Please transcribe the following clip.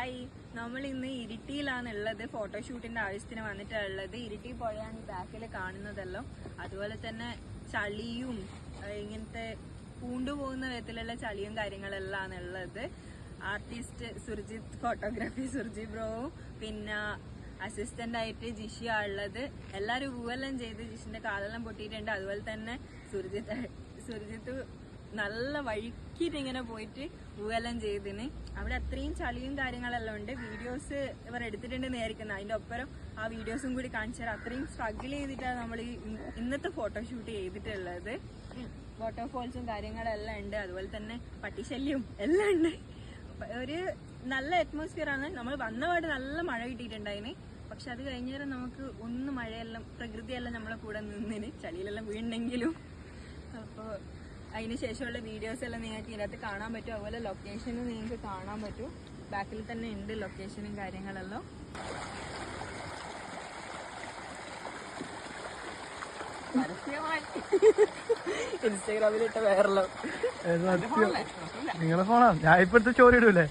Hi, നമ്മൾ ഇന്ന് ഇരിട്ടിയിലാണുള്ളത്. ഫോട്ടോഷൂട്ടിന്റെ ആവശ്യത്തിന് വന്നിട്ടുള്ളത്. ഇരിട്ടി പുഴയാണ് ഈ ബാക്കിൽ കാണുന്നതല്ലോ. അതുപോലെ തന്നെ ചളിയും ഇങ്ങനത്തെ പൂണ്ടുപോകുന്ന വിധത്തിലുള്ള ചളിയും കാര്യങ്ങളെല്ലാം ഉള്ളത്. ആർട്ടിസ്റ്റ് സുർജിത്ത്, ഫോട്ടോഗ്രാഫി സുർജിത് ബ്രോവും, പിന്നെ അസിസ്റ്റന്റ് ആയിട്ട് ജിഷിയാ ഉള്ളത്. എല്ലാരും പൂവെല്ലാം ചെയ്ത് ജിഷിന്റെ കാലെല്ലാം പൊട്ടിയിട്ടുണ്ട്. അതുപോലെ തന്നെ സുർജിത്ത് നല്ല വഴിക്കിട്ട് ഇങ്ങനെ പോയിട്ട് പൂവെല്ലാം ചെയ്തിന്. അവിടെ അത്രയും ചളിയും കാര്യങ്ങളെല്ലാം ഉണ്ട്. വീഡിയോസ് ഇവർ എടുത്തിട്ടുണ്ടെന്ന് വിചാരിക്കുന്നത്. അതിന്റെ ഒപ്പരം ആ വീഡിയോസും കൂടി കാണിച്ചാൽ അത്രയും സ്ട്രഗിൾ ചെയ്തിട്ടാണ് നമ്മൾ ഇന്നത്തെ ഫോട്ടോഷൂട്ട് ചെയ്തിട്ടുള്ളത്. വാട്ടർഫോൾസും കാര്യങ്ങളെല്ലാം ഉണ്ട്. അതുപോലെ തന്നെ പട്ടിശല്യവും എല്ലാം ഉണ്ട്. ഒരു നല്ല അറ്റ്മോസ്ഫിയർ ആണ്. നമ്മൾ വന്നപാട് നല്ല മഴ കിട്ടിയിട്ടുണ്ടായിന്. പക്ഷെ അത് കഴിഞ്ഞേരം നമുക്ക് ഒന്ന് മഴയെല്ലാം പ്രകൃതിയെല്ലാം നമ്മളെ കൂടെ നിന്നിന്, ചളിയിലെല്ലാം വീണെങ്കിലും. അപ്പോൾ അതിന് ശേഷമുള്ള വീഡിയോസ് എല്ലാം നിങ്ങൾക്ക് ഇതിനകത്ത് കാണാൻ പറ്റും. അതുപോലെ ലൊക്കേഷനും നിങ്ങൾക്ക് കാണാൻ പറ്റും. ബാക്കിൽ തന്നെ ഉണ്ട് ലൊക്കേഷനും കാര്യങ്ങളെല്ലാം. ഇൻസ്റ്റാഗ്രാമിലിട്ട വേറെല്ലോ നിങ്ങളെ ഫോണാ. ഞാൻ ഇപ്പോഴത്തെ സ്റ്റോറി ഇടൂലേ.